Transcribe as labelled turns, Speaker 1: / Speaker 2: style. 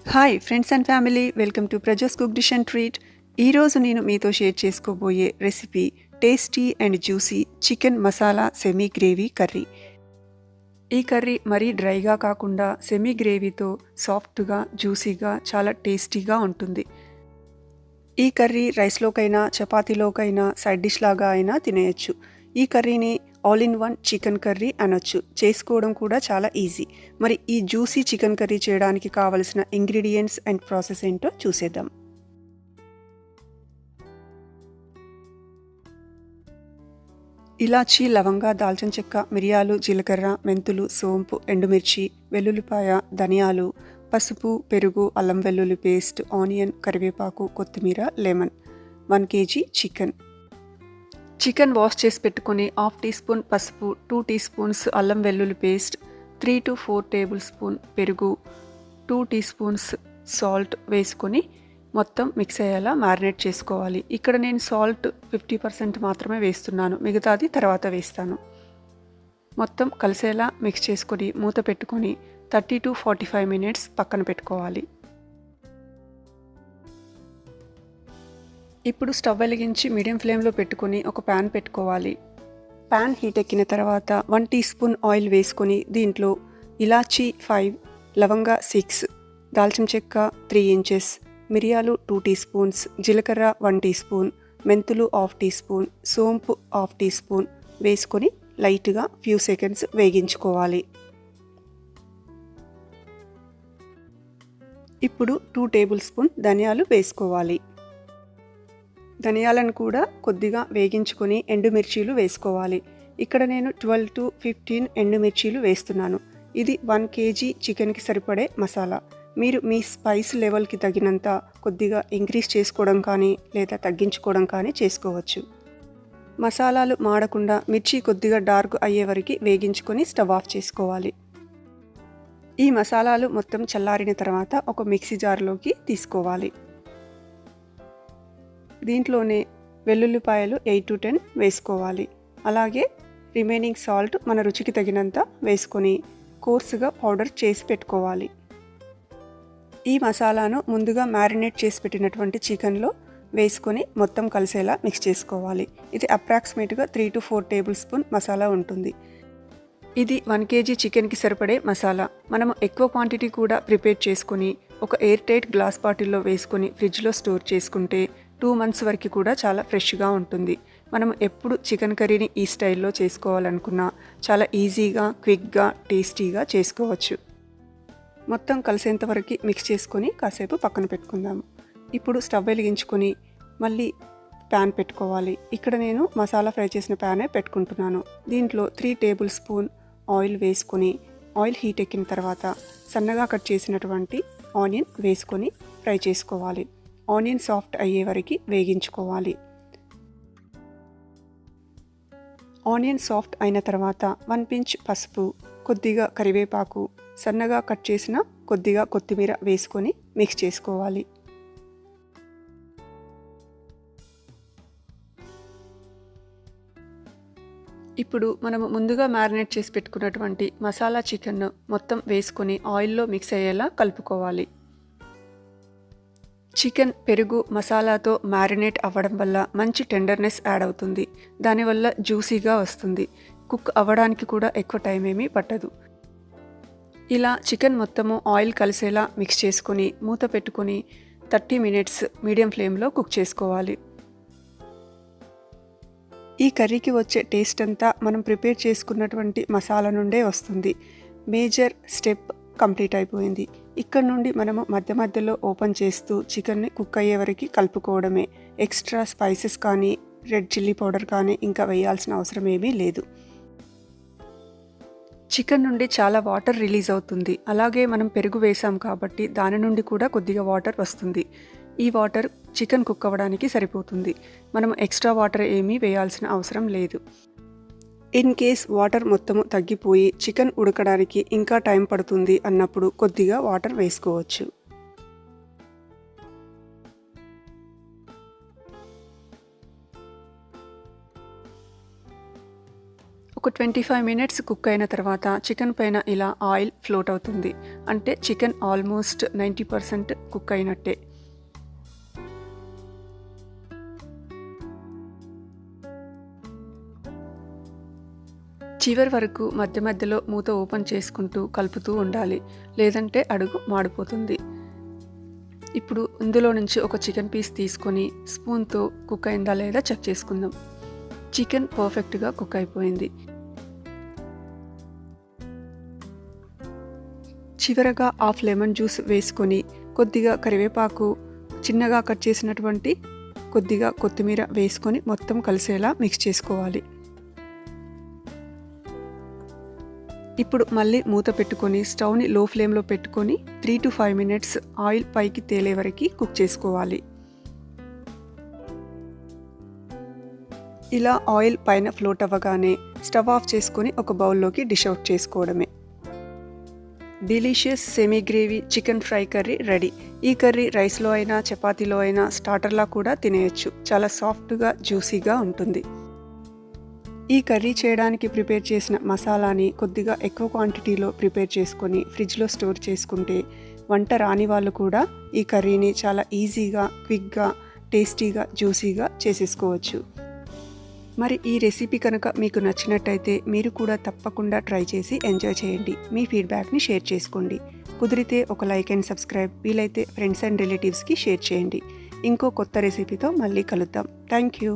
Speaker 1: Hi friends and family, welcome to Prajo's cook dish and treat. ఈరోజు నేను మీతో share చేసుకోబోయే recipe tasty and juicy chicken masala semi gravy curry. ఈ curry మరీ డ్రైగా కాకుండా సెమీ గ్రేవీతో సాఫ్ట్గా జ్యూసీగా చాలా టేస్టీగా ఉంటుంది. ఈ కర్రీ రైస్లోకైనా చపాతీలోకైనా సైడ్ డిష్ లాగా అయినా తినేయచ్చు. ఈ కర్రీని all in one chicken curry అనొచ్చు. చేసుకోవడం కూడా చాలా ఈజీ. మరి ఈ జ్యూసీ చికెన్ కర్రీ చేయడానికి కావలసిన ఇంగ్రీడియంట్స్ అండ్ ప్రాసెస్ ఏంటో చూసేద్దాం. ఇలాచీ, లవంగా, దాల్చిన చెక్క, మిరియాలు, జీలకర్ర, మెంతులు, సోంపు, ఎండుమిర్చి, వెల్లుల్లిపాయ, ధనియాలు, పసుపు, పెరుగు, అల్లం వెల్లుల్లి పేస్ట్, ఆనియన్, కరివేపాకు, కొత్తిమీర, lemon. 1 kg chicken. Chicken wash చేసి పెట్టుకొని 1/2 టీ స్పూన్ పసుపు, 2 టీ స్పూన్స్ అల్లం వెల్లుల్లి పేస్ట్, 3 to 4 టేబుల్ స్పూన్ పెరుగు, 2 టీ స్పూన్స్ సాల్ట్ వేసుకొని మొత్తం మిక్స్ అయ్యేలా మ్యారినేట్ చేసుకోవాలి. ఇక్కడ నేను సాల్ట్ 50% మాత్రమే వేస్తున్నాను, మిగతాది తర్వాత వేస్తాను. మొత్తం కలిసేలా మిక్స్ చేసుకొని మూత పెట్టుకొని 30 to 45 minutes పక్కన పెట్టుకోవాలి. ఇప్పుడు స్టవ్ వెలిగించి మీడియం ఫ్లేమ్లో పెట్టుకొని ఒక ప్యాన్ పెట్టుకోవాలి. ప్యాన్ హీట్ ఎక్కిన తర్వాత 1 టీ స్పూన్ ఆయిల్ వేసుకొని దీంట్లో ఇలాచీ 5, లవంగా 6, దాల్చిన చెక్క 3 inches, మిరియాలు 2 టీ స్పూన్స్, జీలకర్ర 1 టీ స్పూన్, మెంతులు 1/2 టీ స్పూన్, సోంపు 1/2 టీ స్పూన్ వేసుకొని లైట్గా ఫ్యూ సెకండ్స్ వేగించుకోవాలి. ఇప్పుడు 2 టేబుల్ స్పూన్ ధనియాలు వేసుకోవాలి. ధనియాలను కూడా కొద్దిగా వేగించుకొని ఎండుమిర్చీలు వేసుకోవాలి. ఇక్కడ నేను 12 to 15 ఎండుమిర్చీలు వేస్తున్నాను. ఇది 1 kg చికెన్కి సరిపడే మసాలా. మీరు మీ స్పైస్ లెవెల్కి తగినంత కొద్దిగా ఇంక్రీజ్ చేసుకోవడం కానీ లేదా తగ్గించుకోవడం కానీ చేసుకోవచ్చు. మసాలాలు మాడకుండా మిర్చి కొద్దిగా డార్క్ అయ్యే వరకు వేగించుకొని స్టవ్ ఆఫ్ చేసుకోవాలి. ఈ మసాలాలు మొత్తం చల్లారిన తర్వాత ఒక మిక్సీ జార్లోకి తీసుకోవాలి. దీంట్లోనే వెల్లుల్లిపాయలు 8 to 10 వేసుకోవాలి. అలాగే రిమైనింగ్ సాల్ట్ మన రుచికి తగినంత వేసుకొని కోర్సుగా పౌడర్ చేసి పెట్టుకోవాలి. ఈ మసాలాను ముందుగా మ్యారినేట్ చేసి పెట్టినటువంటి చికెన్లో వేసుకొని మొత్తం కలిసేలా మిక్స్ చేసుకోవాలి. ఇది అప్రాక్సిమేట్గా 3 to 4 టేబుల్ స్పూన్ మసాలా ఉంటుంది. ఇది 1 kg చికెన్కి సరిపడే మసాలా. మనము ఎక్కువ క్వాంటిటీ కూడా ప్రిపేర్ చేసుకొని ఒక ఎయిర్ టైట్ గ్లాస్ బాటిల్లో వేసుకొని ఫ్రిడ్జ్లో స్టోర్ చేసుకుంటే 2 months వరకు కూడా చాలా ఫ్రెష్గా ఉంటుంది. మనం ఎప్పుడు చికెన్ కర్రీని ఈ స్టైల్లో చేసుకోవాలనుకున్నా చాలా ఈజీగా, క్విక్గా, టేస్టీగా చేసుకోవచ్చు. మొత్తం కలిసేంత వరకు మిక్స్ చేసుకొని కాసేపు పక్కన పెట్టుకుందాము. ఇప్పుడు స్టవ్ వెలిగించుకొని మళ్ళీ ప్యాన్ పెట్టుకోవాలి. ఇక్కడ నేను మసాలా ఫ్రై చేసిన ప్యానే పెట్టుకుంటున్నాను. దీంట్లో 3 టేబుల్ స్పూన్ ఆయిల్ వేసుకొని ఆయిల్ హీట్ ఎక్కిన తర్వాత సన్నగా కట్ చేసినటువంటి ఆనియన్ వేసుకొని ఫ్రై చేసుకోవాలి. ఆనియన్ సాఫ్ట్ అయ్యే వరకు వేగించుకోవాలి. ఆనియన్ సాఫ్ట్ అయిన తర్వాత 1 pinch పసుపు, కొద్దిగా కరివేపాకు, సన్నగా కట్ చేసిన కొద్దిగా కొత్తిమీర వేసుకొని మిక్స్ చేసుకోవాలి. ఇప్పుడు మనము ముందుగా మ్యారినేట్ చేసి పెట్టుకున్నటువంటి మసాలా చికెన్ మొత్తం వేసుకొని ఆయిల్లో మిక్స్ అయ్యేలా కలుపుకోవాలి. చికెన్ పెరుగు మసాలాతో మ్యారినేట్ అవ్వడం వల్ల మంచి టెండర్నెస్ యాడ్ అవుతుంది. దానివల్ల జ్యూసీగా వస్తుంది. కుక్ అవ్వడానికి కూడా ఎక్కువ టైం ఏమీ పట్టదు. ఇలా చికెన్ మొత్తము ఆయిల్ కలిసేలా మిక్స్ చేసుకొని మూత పెట్టుకొని 30 minutes మీడియం ఫ్లేమ్లో కుక్ చేసుకోవాలి. ఈ కర్రీకి వచ్చే టేస్ట్ అంతా మనం ప్రిపేర్ చేసుకున్నటువంటి మసాలా నుండే వస్తుంది. మేజర్ స్టెప్ కంప్లీట్ అయిపోయింది. ఇక్కడ నుండి మనము మధ్య మధ్యలో ఓపెన్ చేస్తూ చికెన్ని కుక్ అయ్యే వరకు కలుపుకోవడమే. ఎక్స్ట్రా స్పైసెస్ కానీ రెడ్ చిల్లీ పౌడర్ కానీ ఇంకా వేయాల్సిన అవసరం ఏమీ లేదు. చికెన్ నుండి చాలా వాటర్ రిలీజ్ అవుతుంది. అలాగే మనం పెరుగు వేసాం కాబట్టి దాని నుండి కూడా కొద్దిగా వాటర్ వస్తుంది. ఈ వాటర్ చికెన్ కుక్ అవ్వడానికి సరిపోతుంది. మనం ఎక్స్ట్రా వాటర్ ఏమీ వేయాల్సిన అవసరం లేదు. ఇన్ కేస్ వాటర్ మొత్తము తగ్గిపోయి చికెన్ ఉడకడానికి ఇంకా టైం పడుతుంది అన్నప్పుడు కొద్దిగా వాటర్ వేసుకోవచ్చు. ఒక 25 మినిట్స్ కుక్ అయిన తర్వాత చికెన్ పైన ఇలా ఆయిల్ ఫ్లోట్ అవుతుంది. అంటే చికెన్ ఆల్మోస్ట్ 90% కుక్ అయినట్టే. చివరి వరకు మధ్య మధ్యలో మూత ఓపెన్ చేసుకుంటూ కలుపుతూ ఉండాలి, లేదంటే అడుగు మాడిపోతుంది. ఇప్పుడు ఇందులో నుంచి ఒక చికెన్ పీస్ తీసుకొని స్పూన్తో కుక్ అయిందా లేదా చెక్ చేసుకుందాం. చికెన్ పర్ఫెక్ట్గా కుక్ అయిపోయింది. చివరగా హాఫ్ లెమన్ జ్యూస్ వేసుకొని కొద్దిగా కరివేపాకు, చిన్నగా కట్ చేసినటువంటి కొద్దిగా కొత్తిమీర వేసుకొని మొత్తం కలిసేలా మిక్స్ చేసుకోవాలి. ఇప్పుడు మళ్ళీ మూత పెట్టుకొని స్టవ్ని లో ఫ్లేమ్లో పెట్టుకొని 3 to 5 మినిట్స్ ఆయిల్ పైకి తేలే వరకు కుక్ చేసుకోవాలి. ఇలా ఆయిల్ పైన ఫ్లోట్ అవ్వగానే స్టవ్ ఆఫ్ చేసుకొని ఒక బౌల్లోకి డిష్ అవుట్ చేసుకోవడమే. Delicious semi gravy chicken fry curry ready. ఈ కర్రీ రైస్లో అయినా చపాతీలో అయినా స్టార్టర్లా కూడా తినేయచ్చు. చాలా సాఫ్ట్గా జ్యూసీగా ఉంటుంది. ఈ కర్రీ చేయడానికి ప్రిపేర్ చేసిన మసాలాని కొద్దిగా ఎక్కువ క్వాంటిటీలో ప్రిపేర్ చేసుకొని ఫ్రిడ్జ్లో స్టోర్ చేసుకుంటే వంట రాని వాళ్ళు కూడా ఈ కర్రీని చాలా ఈజీగా, క్విక్గా, టేస్టీగా, జ్యూసీగా చేసేసుకోవచ్చు. మరి ఈ రెసిపీ కనుక మీకు నచ్చినట్టయితే మీరు కూడా తప్పకుండా ట్రై చేసి ఎంజాయ్ చేయండి. మీ ఫీడ్బ్యాక్ని షేర్ చేసుకోండి. కుదిరితే ఒక లైక్ అండ్ సబ్స్క్రైబ్, వీలైతే ఫ్రెండ్స్ అండ్ రిలేటివ్స్కి షేర్ చేయండి. ఇంకో కొత్త రెసిపీతో మళ్ళీ కలుద్దాం. Thank you.